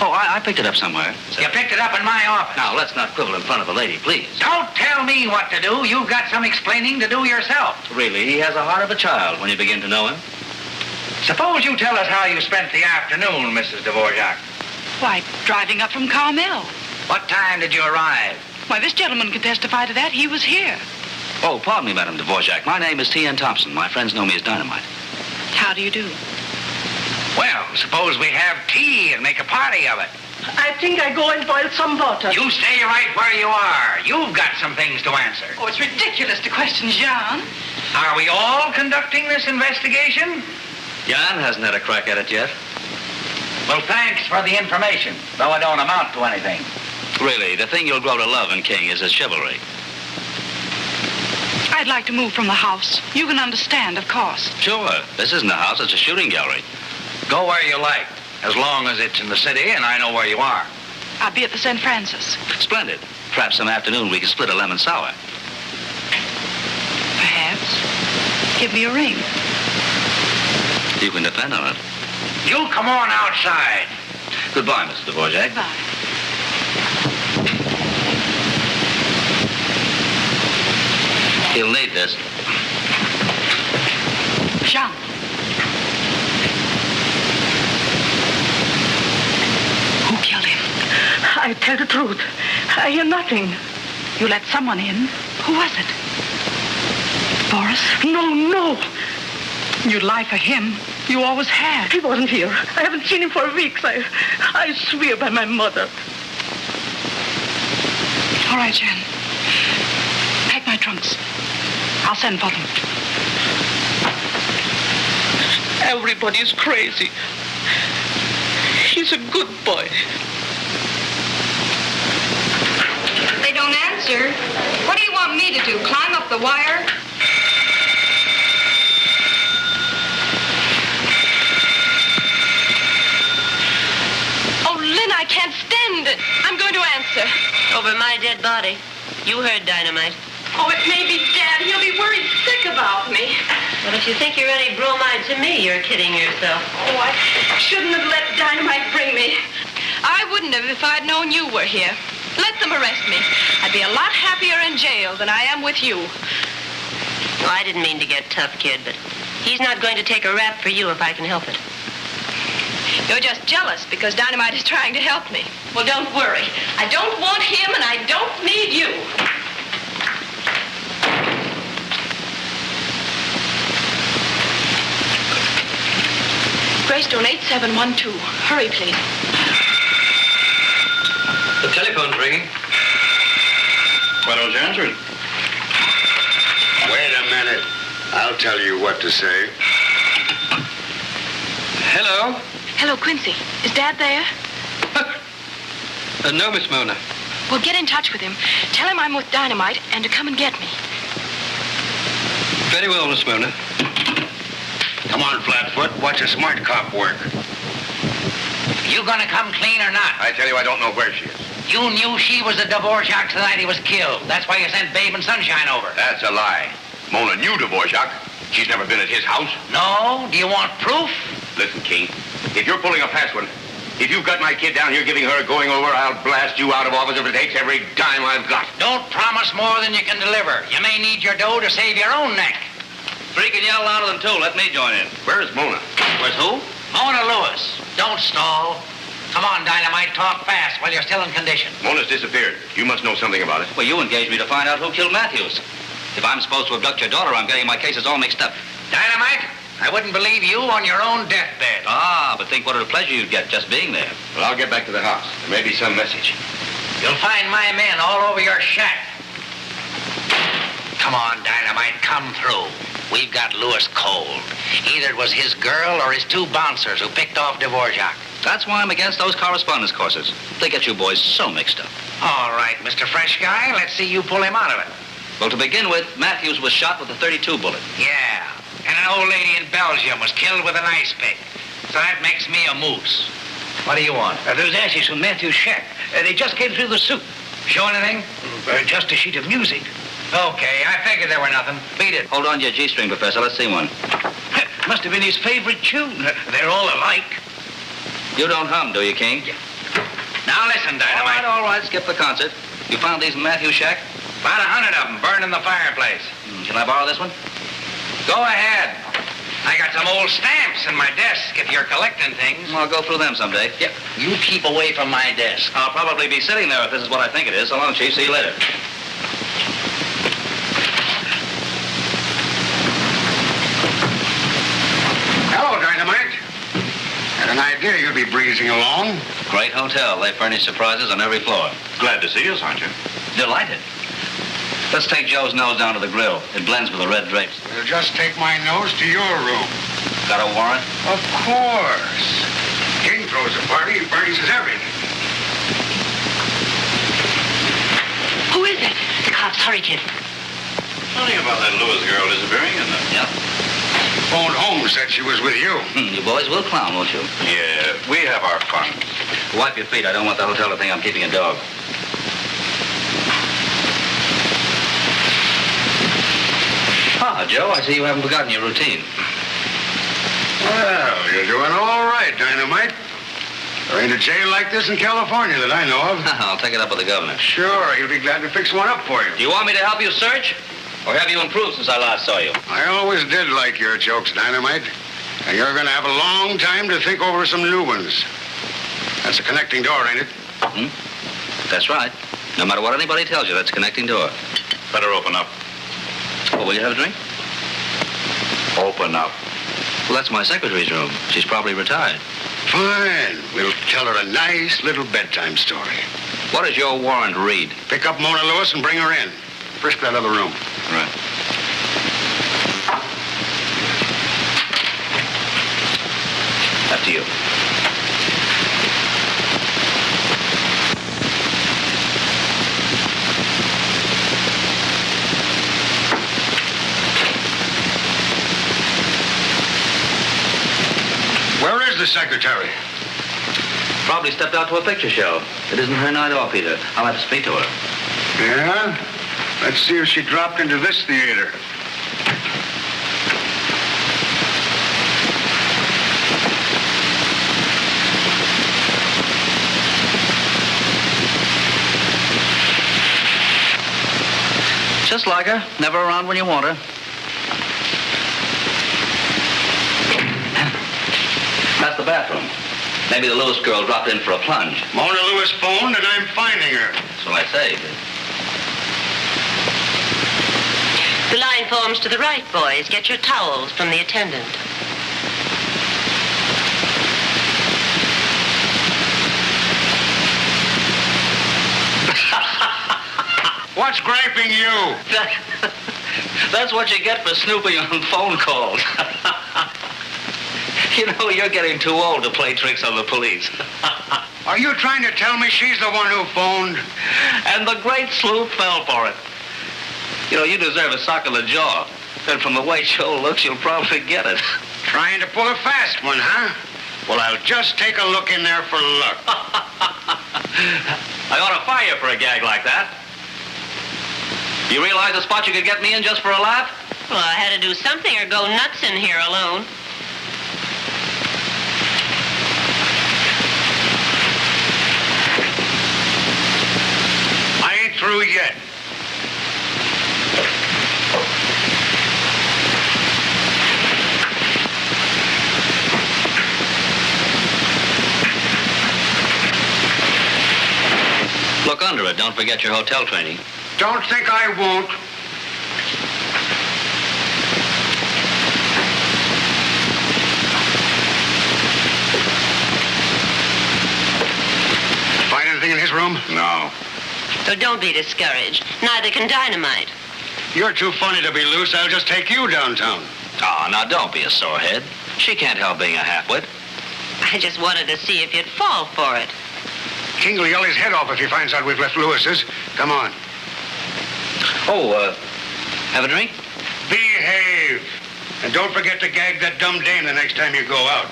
Oh, I picked it up somewhere. So. You picked it up in my office. Now, let's not quibble in front of a lady, please. Don't tell me what to do. You've got some explaining to do yourself. Really, he has the heart of a child when you begin to know him. Suppose you tell us how you spent the afternoon, Mrs. Dvorak. Why, driving up from Carmel. What time did you arrive? Why, this gentleman can testify to that. He was here. Oh, pardon me, Madame Dvorak. My name is T.N. Thompson. My friends know me as Dynamite. How do you do? Well, suppose we have tea and make a party of it. I think I go and boil some water. You stay right where you are. You've got some things to answer. Oh, it's ridiculous to question Jean. Are we all conducting this investigation? Jan hasn't had a crack at it yet. Well, thanks for the information, though it don't amount to anything. Really, the thing you'll grow to love in King is his chivalry. I'd like to move from the house. You can understand, of course. Sure. This isn't a house, it's a shooting gallery. Go where you like, as long as it's in the city and I know where you are. I'll be at the St. Francis. Splendid. Perhaps some afternoon we can split a lemon sour. Perhaps. Give me a ring. You can depend on it. You come on outside. Goodbye, Mr. Dvorak. Goodbye. He'll need this. Jean. Who killed him? I tell the truth. I hear nothing. You let someone in? Who was it? Boris? No. You'd lie for him. You always have. He wasn't here. I haven't seen him for weeks. I swear by my mother. All right, Jan. Pack my trunks. I'll send for them. Everybody's crazy. He's a good boy. They don't answer. What do you want me to do, climb up the wire? Oh, Lynn, I can't stand it. I'm going to answer. Over my dead body. You heard Dynamite. Oh, it may be Dad. He'll be worried sick about me. Well, if you think you're any bromide to me, you're kidding yourself. Oh, I shouldn't have let Dynamite bring me. I wouldn't have if I'd known you were here. Let them arrest me. I'd be a lot happier in jail than I am with you. Well, I didn't mean to get tough, kid, but he's not going to take a rap for you if I can help it. You're just jealous because Dynamite is trying to help me. Well, don't worry. I don't want him and I don't need you. Greystone 8712. Hurry, please. The telephone's ringing. Why don't you answer it? Wait a minute. I'll tell you what to say. Hello? Hello, Quincy. Is Dad there? No, Miss Mona. Well, get in touch with him. Tell him I'm with Dynamite and to come and get me. Very well, Miss Mona. Come on, Flatfoot. Watch a smart cop work. You gonna come clean or not? I tell you, I don't know where she is. You knew she was the Dvorak the night he was killed. That's why you sent Babe and Sunshine over. That's a lie. Mona knew Dvorak. She's never been at his house. No? Do you want proof? Listen, King, if you're pulling a fast one, if you've got my kid down here giving her a going over, I'll blast you out of office if it takes every dime I've got. Don't promise more than you can deliver. You may need your dough to save your own neck. Three can yell louder than two. Let me join in. Where's Mona? Where's who? Mona Lewis. Don't stall. Come on, Dynamite, talk fast while you're still in condition. Mona's disappeared. You must know something about it. Well, you engaged me to find out who killed Matthews. If I'm supposed to abduct your daughter, I'm getting my cases all mixed up. Dynamite, I wouldn't believe you on your own deathbed. Ah, but think what a pleasure you'd get just being there. Well, I'll get back to the house. There may be some message. You'll find my men all over your shack. Come on, Dynamite, come through. We've got Lewis cold. Either it was his girl or his two bouncers who picked off Dvorak. That's why I'm against those correspondence courses. They get you boys so mixed up. All right, Mr. Fresh Guy, let's see you pull him out of it. Well, to begin with, Matthews was shot with a .32 bullet. Yeah, and an old lady in Belgium was killed with an ice pick. So that makes me a moose. What do you want? Those ashes from Matthew's shack. They just came through the soup. Show anything? Just a sheet of music. Okay, I figured there were nothing. Beat it. Hold on to your G-string, Professor. Let's see one. Must have been his favorite tune. They're all alike. You don't hum, do you, King? Yeah. Now listen, Dynamite. All right. Skip the concert. You found these in Matthew's shack? About 100 of them burned in the fireplace. Can I borrow this one? Go ahead. I got some old stamps in my desk if you're collecting things. I'll go through them someday. Yeah, you keep away from my desk. I'll probably be sitting there if this is what I think it is. So long, Chief. See you later. Hello, Dynamite. Had an idea you'd be breezing along. Great hotel. They furnish surprises on every floor. Glad to see us, aren't you? Delighted. Let's take Joe's nose down to the grill. It blends with the red drapes. We'll just take my nose to your room. Got a warrant? Of course. King throws a party and furnishes everything. Who is it? The cops. Hurry, kid. Funny about that Lewis girl disappearing, isn't it? Yep. Phoned home, said she was with you. You boys will clown, won't you? Yeah, we have our fun. Wipe your feet. I don't want the hotel to think I'm keeping a dog. Ah, Joe, I see you haven't forgotten your routine. Well, you're doing all right, Dynamite. There ain't a jail like this in California that I know of. I'll take it up with the governor. Sure, he'll be glad to fix one up for you. Do you want me to help you search? Or have you improved since I last saw you? I always did like your jokes, Dynamite. And you're going to have a long time to think over some new ones. That's a connecting door, ain't it? That's right. No matter what anybody tells you, that's a connecting door. Better open up. Oh, will you have a drink? Open up. Well, that's my secretary's room. She's probably retired. Fine. We'll tell her a nice little bedtime story. What does your warrant read? Pick up Mona Lewis and bring her in. Frisk that other room. Right. Up to you. Where is the secretary? Probably stepped out to a picture show. It isn't her night off either. I'll have to speak to her. Yeah? Let's see if she dropped into this theater. Just like her. Never around when you want her. That's the bathroom. Maybe the Lewis girl dropped in for a plunge. Mona Lewis phoned and I'm finding her. That's what I say. The line forms to the right, boys. Get your towels from the attendant. What's griping you? That's what you get for snooping on phone calls. You know, you're getting too old to play tricks on the police. Are you trying to tell me she's the one who phoned? And the great sleuth fell for it. You know, you deserve a sock in the jaw. And from the way Joe looks, you'll probably get it. Trying to pull a fast one, huh? Well, I'll just take a look in there for luck. I ought to fire you for a gag like that. You realize the spot you could get me in just for a laugh? Well, I had to do something or go nuts in here alone. I ain't through yet. Look under it. Don't forget your hotel training. Don't think I won't. room? No. So don't be discouraged. Neither can Dynamite. You're too funny to be loose. I'll just take you downtown. Oh, now don't be a sorehead. She can't help being a halfwit. I just wanted to see if you'd fall for it. King will yell his head off if he finds out we've left Lewis's. Come on. Oh, have a drink? Behave. And don't forget to gag that dumb dame the next time you go out.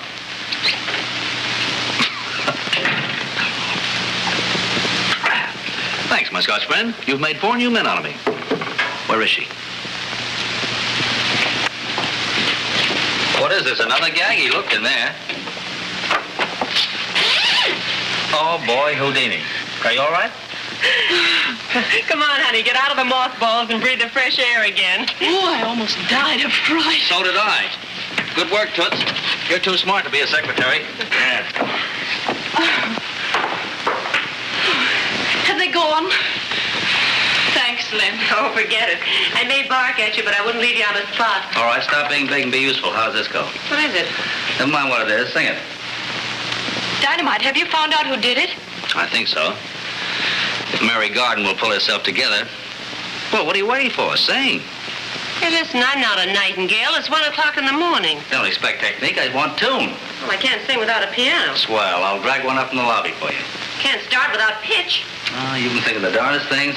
Thanks, my Scotch friend. You've made 4 new men out of me. Where is she? What is this, another gaggy? Look in there. Oh, boy, Houdini. Are you all right? Come on, honey, get out of the mothballs and breathe the fresh air again. Oh, I almost died of fright. So did I. Good work, Toots. You're too smart to be a secretary. Yeah. Have they gone? Thanks, Lynn. Oh, forget it. I may bark at you, but I wouldn't leave you on the spot. All right, stop being big and be useful. How's this go? What is it? Never mind what it is. Sing it. Dynamite, have you found out who did it? I think so. If Mary Garden will pull herself together. Well, what are you waiting for? Sing. Hey, listen, I'm not a nightingale. It's 1 o'clock in the morning. Don't expect technique. I want tune. Well, I can't sing without a piano. Swell. I'll drag one up in the lobby for you. Can't start without pitch. Oh, you can think of the darndest things.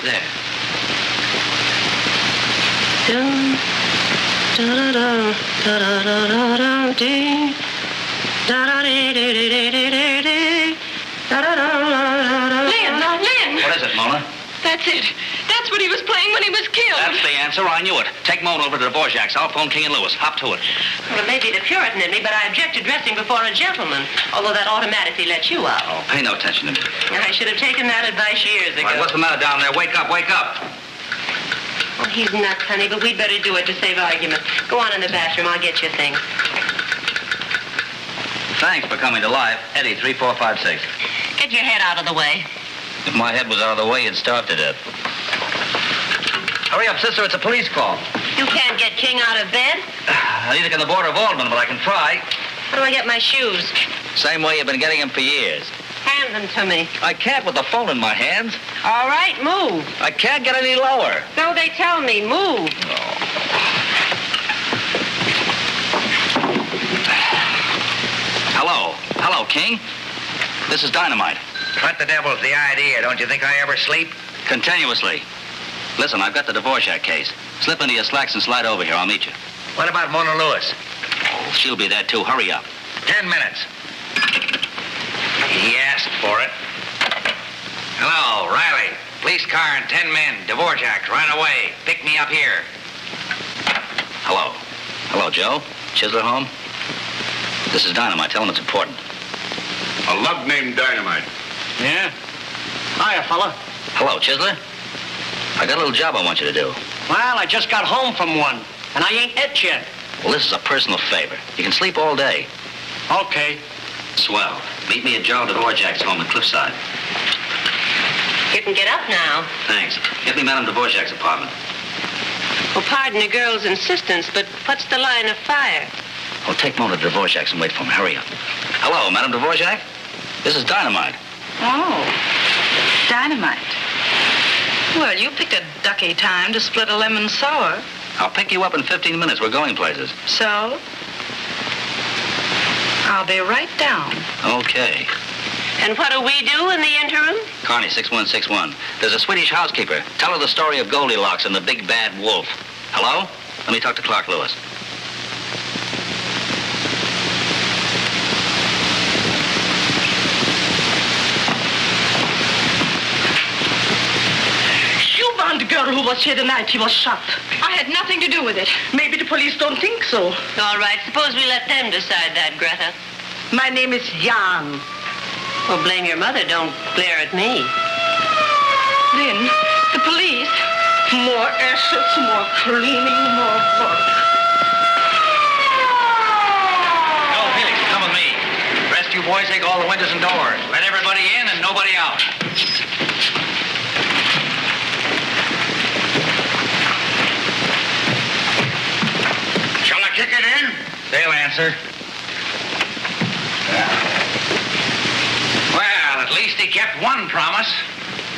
There. Dun, da-da-da, da-da-da-da-da, dee, da-da-dee-dee-dee-dee-dee-dee, da-da-da-da-da-da. Lynn! What is it, Mona? That's it. That's what he was playing when he was killed. That's the answer. I knew it. Take Mona over to the Dvorak's. I'll phone King and Lewis. Hop to it. Well, it may be the Puritan in me, but I object to dressing before a gentleman, although that automatically lets you out. Oh, pay no attention to me. I should have taken that advice years ago. All right, what's the matter down there? Wake up, wake up. Oh, he's nuts, honey, but we'd better do it to save argument. Go on in the bathroom. I'll get you things. Thanks for coming to life. Eddie, 3456. Get your head out of the way. If my head was out of the way, you'd starve to death. Hurry up, sister. It's a police call. You can't get King out of bed? Neither can the Board of Aldermen, but I can try. How do I get my shoes? Same way you've been getting them for years. Hand them to me. I can't with the phone in my hands. All right, move. I can't get any lower. So they tell me, move. Hello. Hello, King. This is Dynamite. What the devil's the idea? Don't you think I ever sleep? Continuously. Listen, I've got the Dvorak case. Slip into your slacks and slide over here. I'll meet you. What about Mona Lewis? Oh, she'll be there, too. Hurry up. 10 minutes. He asked for it. Hello, Riley. Police car and 10 men. Dvorak, run away. Pick me up here. Hello. Hello, Joe. Chisler home? This is Dynamite. Tell him it's important. A lug named Dynamite. Yeah? Hiya, fella. Hello, Chisler. I got a little job I want you to do. Well, I just got home from one, and I ain't et yet. Well, this is a personal favor. You can sleep all day. Okay. Swell. Meet me at Joe Dvorak's home in Cliffside. You can get up now. Thanks. Get me Madame Dvorak's apartment. Well, pardon the girl's insistence, but what's the line of fire? Well, take Mona to Dvorak's and wait for him. Hurry up. Hello, Madame Dvorak. This is Dynamite. Oh, Dynamite. Well, you picked a ducky time to split a lemon sour. I'll pick you up in 15 minutes. We're going places. So? I'll be right down. Okay. And what do we do in the interim? Carney, 6161. There's a Swedish housekeeper. Tell her the story of Goldilocks and the big bad wolf. Hello? Let me talk to Clark Lewis. You found the girl who was here the night he was shot. I had nothing to do with it. Maybe the police don't think so. All right, suppose we let them decide that, Greta. My name is Jan. Well, blame your mother. Don't glare at me. Lynn, the police. More ashes, more cleaning, more work. No, Felix, come with me. The rest of you boys take all the windows and doors. Let everybody in and nobody out. Shall I kick it in? They'll answer. Well, at least he kept one promise.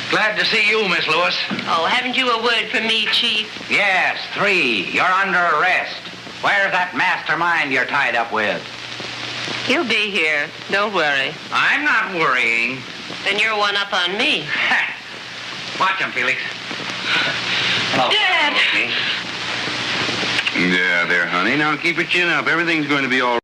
Glad to see you, Miss Lewis. Oh, haven't you a word for me, Chief? Yes, 3. You're under arrest. Where's that mastermind you're tied up with? He'll be here. Don't worry. I'm not worrying. Then you're one up on me. Watch him, Felix. Dad! Yeah, there, honey. Now keep your chin up. Everything's going to be all right.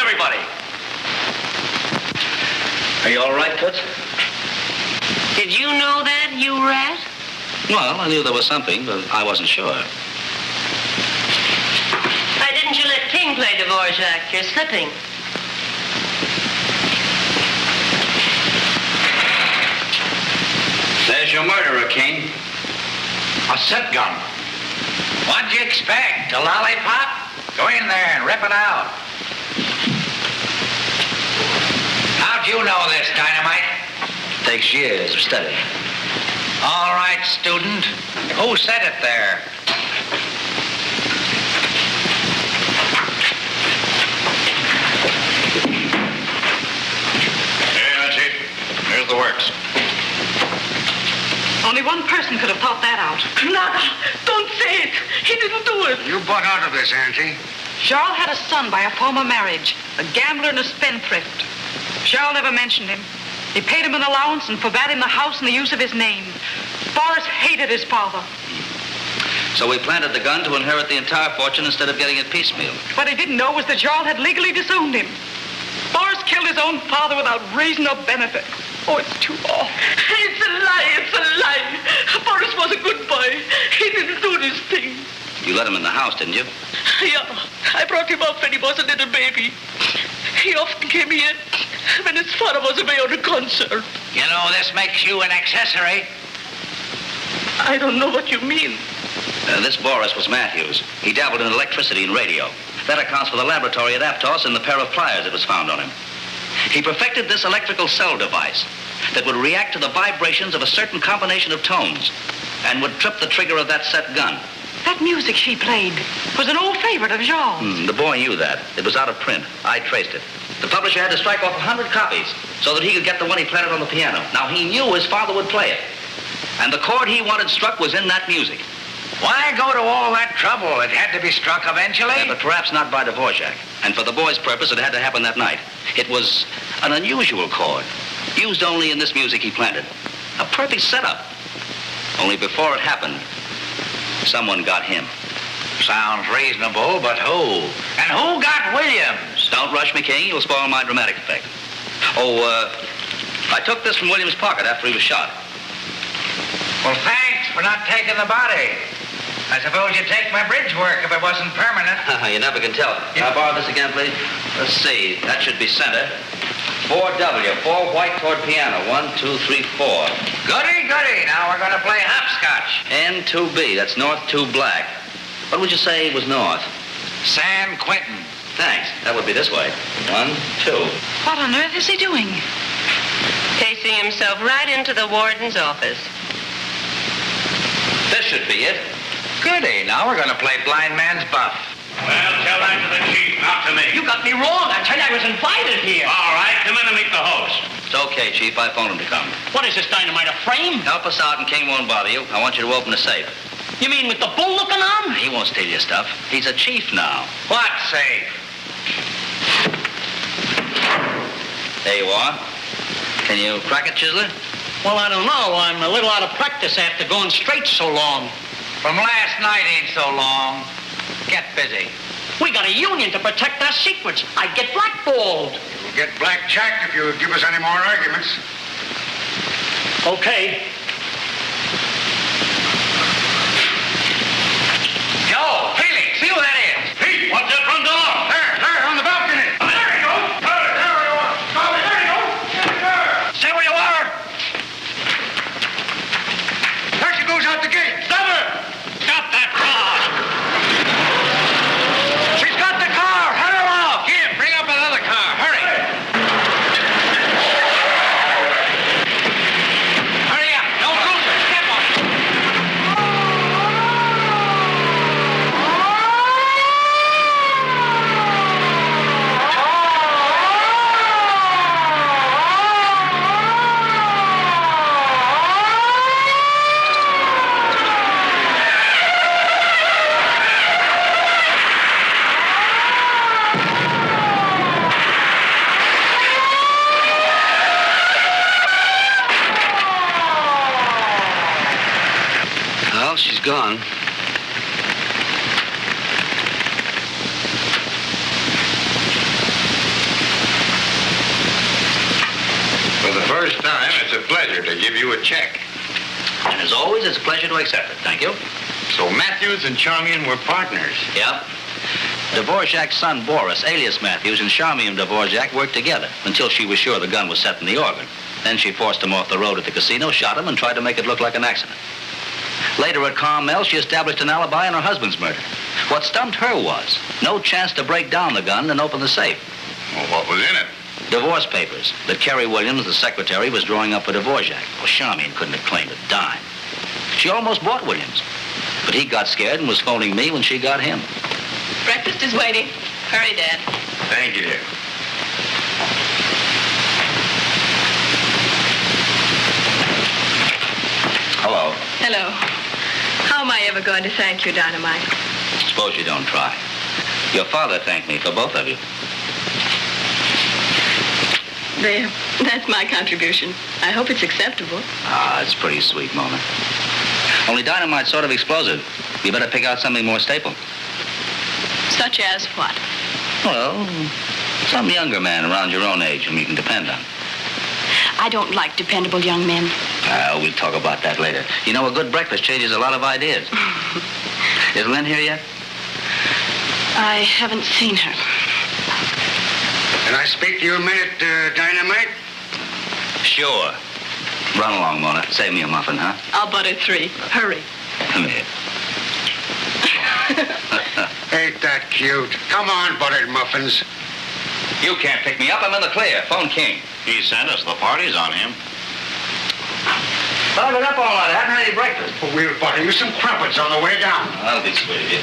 Everybody. Are you all right, Toots? Did you know that, you rat? Well, I knew there was something, but I wasn't sure. Why didn't you let King play Dvorak? You're slipping. There's your murderer, King. A set gun. What'd you expect? A lollipop? Go in there and rip it out. How'd you know this, Dynamite? Takes years of study. All right, student. Who said it there? Yeah, Chief. Here's the works. Only one person could have thought that out. Nada. Don't say it. He didn't do it. You butt out of this, Auntie. Charles had a son by a former marriage, a gambler and a spendthrift. Charles never mentioned him. He paid him an allowance and forbade him the house and the use of his name. Boris hated his father. So we planted the gun to inherit the entire fortune instead of getting it piecemeal. What he didn't know was that Charles had legally disowned him. Boris killed his own father without reason or benefit. Oh, it's too awful. It's a lie. It's a lie. Boris was a good boy. He didn't do this thing. You let him in the house, didn't you? Yeah. I brought him up when he was a little baby. He often came here when his father was away on a concert. You know, this makes you an accessory. I don't know what you mean. This Boris was Matthews. He dabbled in electricity and radio. That accounts for the laboratory at Aptos and the pair of pliers that was found on him. He perfected this electrical cell device that would react to the vibrations of a certain combination of tones and would trip the trigger of that set gun. That music she played was an old favorite of Jean's. The boy knew that. It was out of print. I traced it. The publisher had to strike off 100 copies so that he could get the one he planted on the piano. Now, he knew his father would play it. And the chord he wanted struck was in that music. Why go to all that trouble? It had to be struck eventually. Yeah, but perhaps not by Dvorak. And for the boy's purpose, it had to happen that night. It was an unusual chord, used only in this music he planted. A perfect setup. Only before it happened, someone got him. Sounds reasonable, but who? And who got Williams? Don't rush me, King. You'll spoil my dramatic effect. Oh, I took this from Williams' pocket after he was shot. Well, thanks for not taking the body. I suppose you'd take my bridge work if it wasn't permanent. You never can tell. Can I borrow this again, please? Let's see. That should be center. 4W, 4 white toward piano. 1, 2, 3, 4. Goody, goody. Now we're going to play hopscotch. N2B. That's north 2 black. What would you say was north? San Quentin. Thanks. That would be this way. 1, 2. What on earth is he doing? Pacing himself right into the warden's office. This should be it. Goody. Now we're going to play blind man's buff. Well, tell that to the chief, not to me. You got me wrong. I tell you, I was invited here. All right, come in and meet the host. It's okay, Chief. I phoned him to come. What is this, Dynamite, a frame? Help us out and King won't bother you. I want you to open the safe. You mean with the bull looking on? He won't steal your stuff. He's a chief now. What safe? There you are. Can you crack it, Chiseler? Well, I don't know. I'm a little out of practice after going straight so long. From last night ain't so long. Get busy. We got a union to protect our secrets. I'd get blackballed. You'll get blackjacked if you give us any more arguments. Okay. Joe, Felix, see who that is. Pete, what's that front door? There, on the balcony. There you go. There you are. Charlie, there you go. There. Stay where you are. There she goes out the gate. Stop her. Stop that car. She's got the car. Head her off. Here, bring up another car. Hurry. Hurry up. Don't lose her. Step on it. Well, she's gone. For the first time, it's a pleasure to give you a check. And as always, it's a pleasure to accept it. Thank you. So Matthews and Charmian were partners. Yep. Dvorak's son, Boris, alias Matthews, and Charmian Dvorak worked together until she was sure the gun was set in the organ. Then she forced him off the road at the casino, shot him, and tried to make it look like an accident. Later at Carmel, she established an alibi in her husband's murder. What stumped her was no chance to break down the gun and open the safe. Well, what was in it? Divorce papers that Kerry Williams, the secretary, was drawing up for Dvorak. Well, Charmian couldn't have claimed a dime. She almost bought Williams. But he got scared and was phoning me when she got him. Breakfast is waiting. Hurry, Dad. Thank you, dear. Hello. Hello. How am I ever going to thank you, Dynamite? Suppose you don't try. Your father thanked me for both of you. There. That's my contribution. I hope it's acceptable. Ah, it's a pretty sweet moment. Only Dynamite's sort of explosive. You better pick out something more staple. Such as what? Well, some younger man around your own age whom you can depend on. I don't like dependable young men. We'll talk about that later. You know, a good breakfast changes a lot of ideas. Is Lynn here yet? I haven't seen her. Can I speak to you a minute, Dynamite? Sure. Run along, Mona. Save me a muffin, huh? I'll butter 3. Hurry. Come here. Ain't that cute? Come on, buttered muffins. You can't pick me up. I'm in the clear. Phone King. He sent us. The party's on him. I've been up all night. I haven't had any breakfast. Well, we'll butter you some crumpets on the way down. That'll be sweet of you.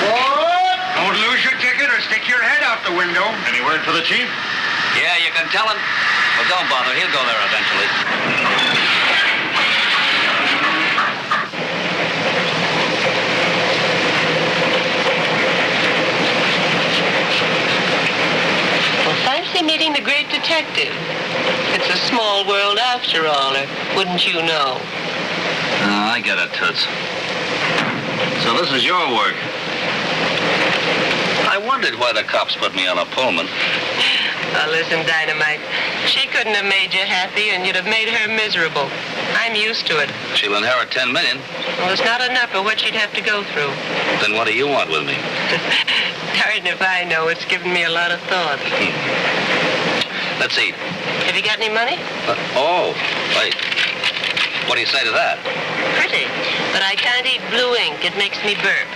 What? Don't lose your ticket or stick your head out the window. Any word for the chief? Yeah, you can tell him. Well, don't bother. He'll go there eventually. detective. It's a small world after all, or wouldn't you know? I get it, Toots. So this is your work. I wondered why the cops put me on a Pullman. Well, listen, Dynamite. She couldn't have made you happy, and you'd have made her miserable. I'm used to it. She'll inherit $10 million. Well, it's not enough of what she'd have to go through. Then what do you want with me? Darn if I know. It's given me a lot of thought. Let's eat. Have you got any money? Oh, wait. What do you say to that? Pretty. But I can't eat blue ink. It makes me burp.